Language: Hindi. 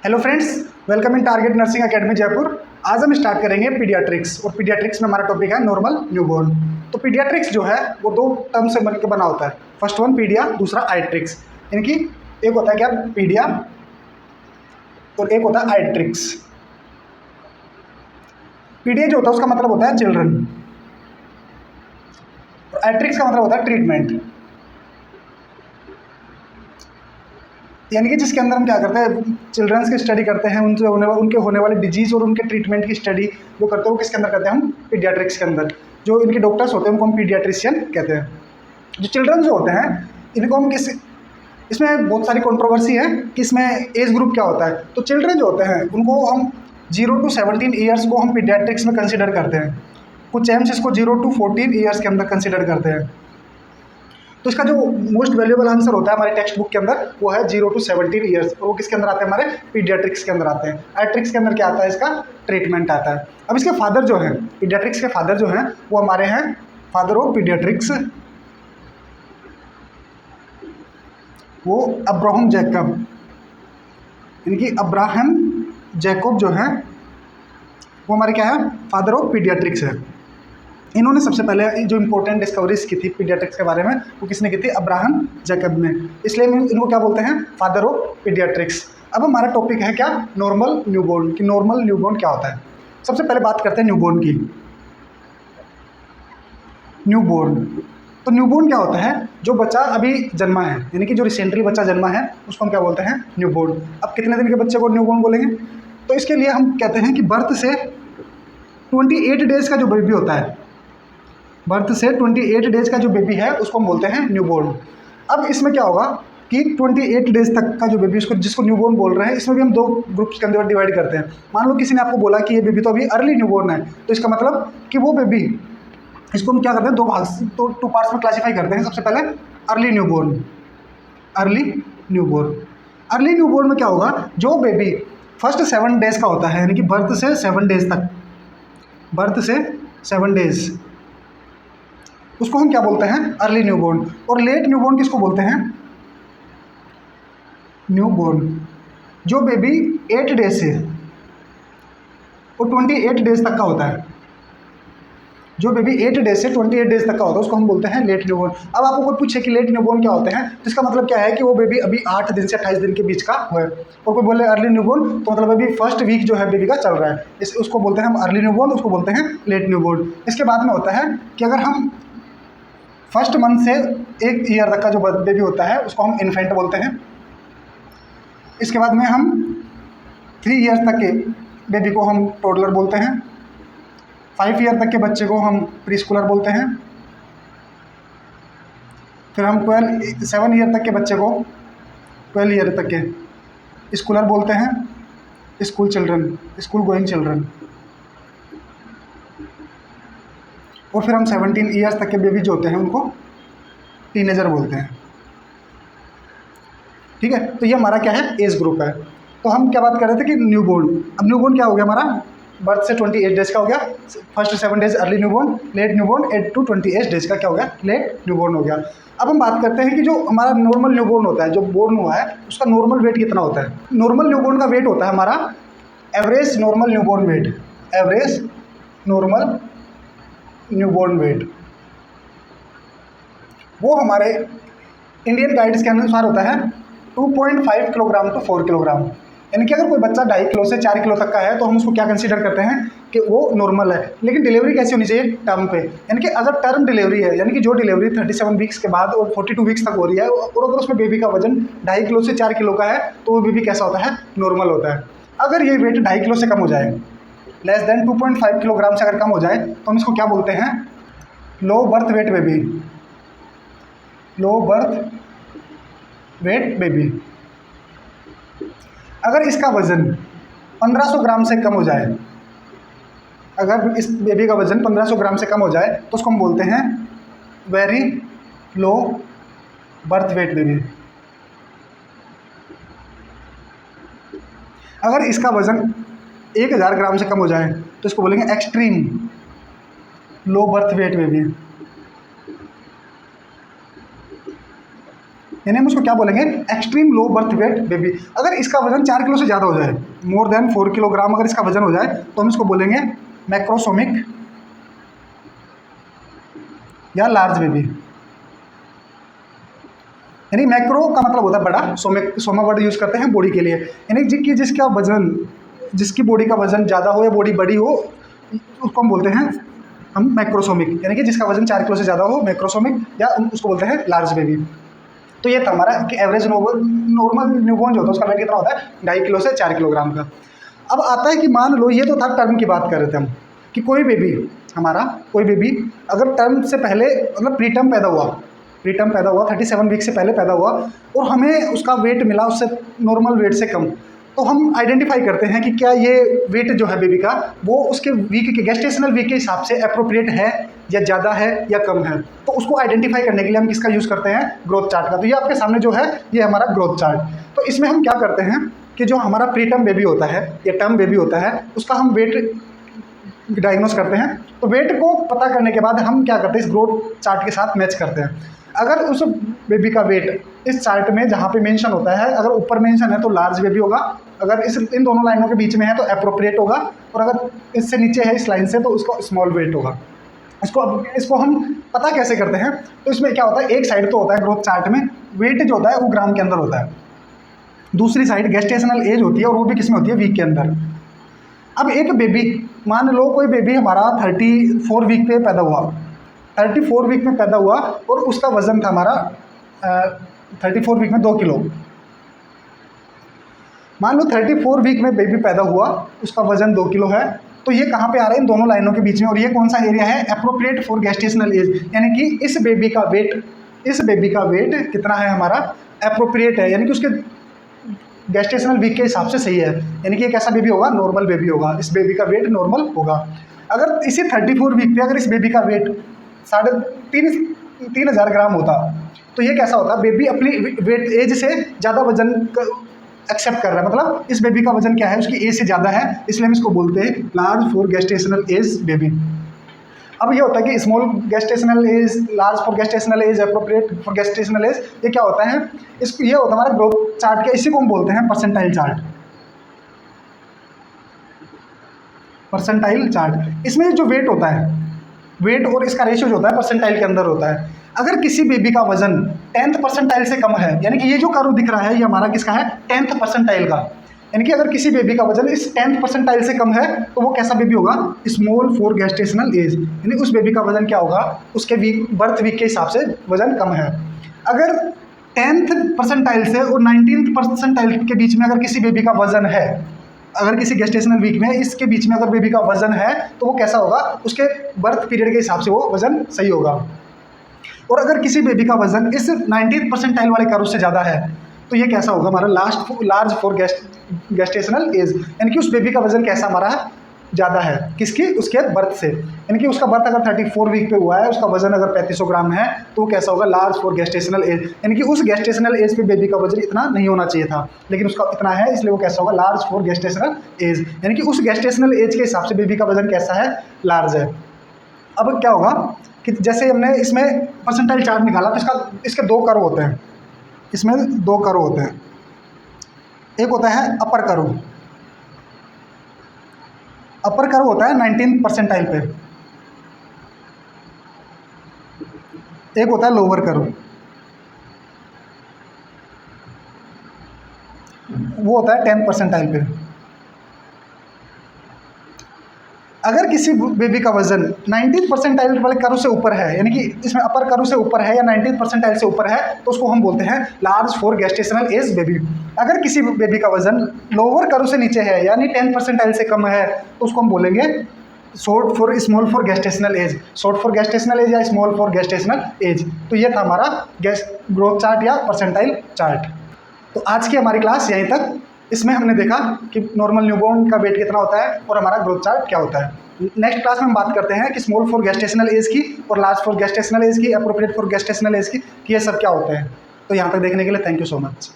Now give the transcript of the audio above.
Hello friends, welcome in target nursing academy Jaipur. आज हम स्टार्ट करेंगे पीडियाट्रिक्स और पीडियाट्रिक्स में हमारा टॉपिक है नॉर्मल न्यूबॉर्न। तो पीडियाट्रिक्स जो है वो दो टर्म से बनकर बना होता है। फर्स्ट वन पीडिया, दूसरा आइट्रिक्स। इनकी एक होता है क्या, पीडिया, और एक होता है आइट्रिक्स। पीडिया जो होता है उसका मतलब होता है चिल्ड्रन, और आइट्रिक्स का मतलब होता है ट्रीटमेंट। यानी कि जिसके अंदर हम क्या करते हैं, चिल्ड्रंस की स्टडी करते हैं, उनके होने वाले डिजीज़ और उनके ट्रीटमेंट की स्टडी जो करते हैं वो किसके अंदर करते हैं, हम पीडियाट्रिक्स के अंदर। जो इनके डॉक्टर्स होते हैं उनको हम पीडियाट्रिशियन कहते हैं। जो चिल्ड्रन जो होते हैं इनको हम इसमें बहुत सारी कंट्रोवर्सी है कि इसमें एज ग्रुप क्या होता है। तो चिल्ड्रन जो होते हैं उनको हम 0 to 17 ईयर्स को हम पीडियाट्रिक्स में कंसिडर करते हैं। कुछ एम्स इसको 0 to 14 ईयर्स के अंदर कंसिडर करते हैं। तो इसका जो मोस्ट वैल्यूएबल आंसर होता है हमारे टेक्स्ट बुक के अंदर वो है 0 to 17 ईयर्स। वो किसके अंदर आते हैं, हमारे पीडियाट्रिक्स के अंदर आते हैं। आइट्रिक्स के अंदर क्या आता है, इसका ट्रीटमेंट आता है। अब इसके फादर जो हैं, पीडियाट्रिक्स के फादर जो हैं वो हमारे हैं फादर ऑफ पीडियाट्रिक्स, वो अब्राहम जैकब, यानी कि अब्राहम जैकब जो है वो हमारे क्या है, फादर ऑफ पीडियाट्रिक्स है। इन्होंने सबसे पहले जो इंपॉर्टेंट डिस्कवरीज की थी पीडियाट्रिक्स के बारे में वो किसने की थी, अब्राहम जैकब ने। इसलिए इनको क्या बोलते हैं, फादर ऑफ पीडियाट्रिक्स। अब हमारा टॉपिक है क्या, नॉर्मल न्यूबॉर्न कि नॉर्मल न्यूबॉर्न क्या होता है। सबसे पहले बात करते हैं न्यूबॉर्न की। न्यूबॉर्न, तो न्यूबॉर्न क्या होता है, जो बच्चा अभी जन्मा है, यानी कि जो रिसेंटली बच्चा जन्मा है उसको हम क्या बोलते हैं, न्यूबॉर्न। अब कितने दिन के बच्चे को न्यूबॉर्न बोलेंगे, तो इसके लिए हम कहते हैं कि बर्थ से 28 डेज का जो बेबी होता है, बर्थ से 28 डेज का जो बेबी है उसको हम बोलते हैं न्यूबॉर्न। अब इसमें क्या होगा कि 28 डेज तक का जो बेबी जिसको न्यूबॉर्न बोल रहे हैं, इसमें भी हम दो ग्रुप्स के अंदर डिवाइड करते हैं। मान लो किसी ने आपको बोला कि ये बेबी तो अभी अर्ली न्यूबॉर्न है, तो इसका मतलब कि वो बेबी, इसको हम क्या करते हैं, दो भाग तो 2 पार्ट्स में क्लासीफाई करते हैं। सबसे पहले early newborn. Early newborn, early newborn में क्या होगा, जो बेबी फर्स्ट 7 डेज का होता है, यानी कि बर्थ से 7 डेज तक, बर्थ से 7 डेज, उसको हम क्या बोलते हैं, अर्ली न्यूबॉर्न। और लेट न्यूबॉर्न किसको बोलते हैं, न्यूबॉर्न जो बेबी 8 डेज से और 28 डेज तक का होता है। जो बेबी 8 डेज से 28 डेज तक का होता है उसको हम बोलते हैं लेट न्यूबॉर्न। अब आपको कोई पूछे कि लेट न्यूबॉर्न क्या होते हैं, तो इसका मतलब क्या है कि वो बेबी अभी 8 दिन से 28 दिन के बीच का है। और कोई बोले अर्ली न्यूबॉर्न, तो मतलब अभी फर्स्ट वीक जो है बेबी का चल रहा है, उसको बोलते हैं हम अर्ली न्यूबॉर्न, उसको बोलते हैं लेट न्यूबॉर्न। इसके बाद में होता है कि अगर हम फर्स्ट मंथ से 1 ईयर तक का जो बेबी होता है उसको हम इन्फेंट बोलते हैं। इसके बाद में हम 3 ईयर तक के बेबी को हम टोडलर बोलते हैं। 5 ईयर तक के बच्चे को हम प्री स्कूलर बोलते हैं। फिर हम 7 ईयर तक के बच्चे को 12 ईयर तक के स्कूलर बोलते हैं, school children, school going children. और फिर हम 17 ईयर्स तक के बेबी जो होते हैं उनको टीनेजर बोलते हैं। ठीक है, तो ये हमारा क्या है, एज ग्रुप है। तो हम क्या बात कर रहे थे कि न्यूबॉर्न। अब न्यूबॉर्न क्या हो गया, हमारा बर्थ से 28 डेज का हो गया, first 7 days early newborn, late newborn 8 to 28 days का क्या हो गया, लेट न्यूबॉर्न हो गया। अब हम बात करते हैं कि जो हमारा नॉर्मल न्यूबॉर्न होता है, जो बोर्न हुआ है उसका नॉर्मल वेट कितना होता है। नॉर्मल न्यूबॉर्न का वेट होता है हमारा average normal newborn weight, average normal newborn weight, वो हमारे इंडियन गाइड्स के अनुसार होता है 2.5 किलोग्राम to 4 किलोग्राम। यानी कि अगर कोई बच्चा 2.5 किलो से 4 किलो तक का है तो हम उसको क्या कंसीडर करते हैं कि वो नॉर्मल है। लेकिन डिलीवरी कैसी होनी चाहिए, टर्म पे। यानी कि अगर टर्म डिलीवरी है, यानी कि जो डिलीवरी 37 वीक्स के बाद और 42 वीक्स तक हो रही है, और अगर उसमें बेबी का वजन 2.5 किलो से 4 किलो का है तो वो बेबी कैसा होता है, नॉर्मल होता है। अगर ये वेट 2.5 किलो से कम हो जाए, लेस देन 2.5 किलोग्राम से अगर कम हो जाए तो हम इसको क्या बोलते हैं, low birth weight baby, low birth weight baby. अगर इसका वज़न 1500 ग्राम से कम हो जाए, अगर इस बेबी का वज़न 1500 ग्राम से कम हो जाए तो उसको हम बोलते हैं very low birth weight baby. अगर इसका वज़न 1000 ग्राम से कम हो जाए तो इसको बोलेंगे extreme low birth weight baby. यानी हम उसको क्या बोलेंगे, extreme low birth weight baby. अगर इसका वजन 4 किलो से ज़्यादा हो जाए, मोर देन 4 किलोग्राम अगर इसका वजन हो जाए, तो हम इसको बोलेंगे मैक्रोसोमिक या लार्ज बेबी। यानी मैक्रो का मतलब होता है बड़ा, सोमा वर्ड यूज़ करते हैं बॉडी के लिए, यानी जिसका वजन, जिसकी बॉडी का वजन ज़्यादा हो या बॉडी बड़ी हो, उसको हम बोलते हैं हम मैक्रोसोमिक, यानी कि जिसका वजन 4 किलो से ज़्यादा हो, मैक्रोसोमिक, या उसको बोलते हैं लार्ज बेबी। तो ये था हमारा कि एवरेज नॉर्मल न्यूबॉर्न जो होता है उसका वेट कितना होता है, 2.5 किलो से 4 किलोग्राम का। अब आता है कि मान लो, ये तो था टर्म की बात कर रहे थे हम, कि कोई बेबी अगर टर्म से पहले, मतलब प्री टर्म पैदा हुआ, 37 वीक से पहले पैदा हुआ, और हमें उसका वेट मिला उससे नॉर्मल वेट से कम, तो हम आइडेंटिफाई करते हैं कि क्या ये वेट जो है बेबी का, वो उसके वीक के गेस्टेशनल वीक के हिसाब से अप्रोप्रिएट है या ज़्यादा है या कम है। तो उसको आइडेंटिफाई करने के लिए हम किसका यूज़ करते हैं, ग्रोथ चार्ट का। तो ये आपके सामने जो है ये हमारा ग्रोथ चार्ट। तो इसमें हम क्या करते हैं कि जो हमारा प्री टर्म बेबी होता है या टर्म बेबी होता है, उसका हम वेट डायग्नोस करते हैं। तो वेट को पता करने के बाद हम क्या करते हैं, इस ग्रोथ चार्ट के साथ मैच करते हैं। अगर उस बेबी का वेट इस चार्ट में जहाँ पे मेंशन होता है, अगर ऊपर मेंशन है तो लार्ज बेबी होगा, अगर इन दोनों लाइनों के बीच में है तो अप्रोप्रिएट होगा, और अगर इससे नीचे है इस लाइन से तो उसको स्मॉल वेट होगा। इसको हम पता कैसे करते हैं, तो इसमें क्या होता है, एक साइड तो होता है ग्रोथ चार्ट में वेट जो होता है वो ग्राम के अंदर होता है, दूसरी साइड गेस्टेशनल एज होती है, और वो भी किसमें होती है, वीक के अंदर। अब एक बेबी, मान लो कोई बेबी हमारा 34 वीक पे पैदा हुआ, 34 वीक में पैदा हुआ, और उसका वजन था हमारा 34 वीक में 2 किलो। मान लो 34 वीक में बेबी पैदा हुआ, उसका वजन 2 किलो है, तो ये कहाँ पे आ रहा है, इन दोनों लाइनों के बीच में, और ये कौन सा एरिया है, अप्रोप्रिएट फॉर गेस्टेशनल एज, यानी कि इस बेबी का वेट कितना है हमारा, अप्रोप्रिएट है, यानी कि उसके गेस्टेशनल वीक के हिसाब से सही है, यानी कि एक ऐसा बेबी होगा, नॉर्मल बेबी होगा, इस बेबी का वेट नॉर्मल होगा। अगर इसी 34 वीक पे अगर इस बेबी का वेट 3,500 ग्राम होता, तो ये कैसा होता, बेबी अपनी वेट एज से ज़्यादा वजन एक्सेप्ट कर रहा है, मतलब इस बेबी का वजन क्या है, उसकी एज से ज़्यादा है, इसलिए हम इसको बोलते हैं large for gestational age baby. अब ये होता है कि small gestational age, large for gestational age, appropriate for gestational age, ये क्या होता है, इसको ये होता है हमारा ग्रोथ चार्ट का, इसी को हम बोलते हैं परसेंटाइल चार्ट। इसमें जो वेट होता है, वेट और इसका रेशियो जो होता है परसेंटाइल के अंदर होता है। अगर किसी बेबी का वजन 10th परसेंटाइल से कम है, यानी कि ये जो कर्व दिख रहा है ये हमारा किसका है, 10th परसेंटाइल का, यानी कि अगर किसी बेबी का वजन इस 10th परसेंटाइल से कम है तो वो कैसा बेबी होगा, स्मॉल फॉर गेस्टेशनल एज, यानी उस बेबी का वजन क्या होगा, उसके बर्थ वीक के हिसाब से वजन कम है। अगर 10th परसेंटाइल से और 19th परसेंटाइल के बीच में अगर किसी बेबी का वजन है, अगर किसी गेस्टेशनल वीक में इसके बीच में अगर बेबी का वजन है, तो वो कैसा होगा, उसके बर्थ पीरियड के हिसाब से वो वजन सही होगा। और अगर किसी बेबी का वजन इस 19th परसेंटाइल वाले कर्व से ज़्यादा है, तो ये कैसा होगा हमारा लार्ज फॉर गेस्टेशनल एज, यानी कि उस बेबी का वजन कैसा हमारा ज़्यादा है, किसकी, उसके बर्थ से, यानी कि उसका बर्थ अगर 34 वीक पे हुआ है, उसका वजन अगर 3500 ग्राम है, तो वो कैसा होगा, लार्ज फॉर गेस्टेशनल एज, यानी कि उस गेस्टेशनल एज पे बेबी का वजन इतना नहीं होना चाहिए था, लेकिन उसका इतना है, इसलिए वो कैसा होगा, लार्ज फॉर गेस्टेशनल एज, यानी कि उस गेस्टेशनल एज के हिसाब से बेबी का वजन कैसा है, लार्ज है। अब क्या होगा कि जैसे हमने इसमें परसेंटाइल चार्ट निकाला, तो इसके 2 कर्व होते हैं, इसमें 2 कर्व होते हैं, एक होता है अपर कर्व होता है 19th परसेंटाइल पे, एक होता है लोअर कर्व, वो होता है 10th परसेंटाइल पे। अगर किसी बेबी का वजन 19th परसेंटाइल वाले कर्व से ऊपर है, यानी कि इसमें अपर कर्व से ऊपर है या 19th परसेंटाइल से ऊपर है, तो उसको हम बोलते हैं large for gestational age baby. अगर किसी बेबी का वजन लोअर कर्व से नीचे है, यानी 10th परसेंटाइल से कम है, तो उसको हम बोलेंगे small for gestational age, short for gestational age या स्मॉल फॉर गेस्टेशनल एज। तो ये था हमारा ग्रोथ चार्ट या परसेंटाइल चार्ट। तो आज की हमारी क्लास यहीं तक। इसमें हमने देखा कि नॉर्मल न्यूबॉर्न का वेट कितना होता है और हमारा ग्रोथ चार्ट क्या होता है। नेक्स्ट क्लास में हम बात करते हैं कि स्मॉल फॉर गेस्टेशनल एज की और लार्ज फॉर गेस्टेशनल एज की, अप्रोप्रिएट फॉर गेस्टेशनल एज की, कि ये सब क्या होते हैं। तो यहाँ तक देखने के लिए थैंक यू सो मच।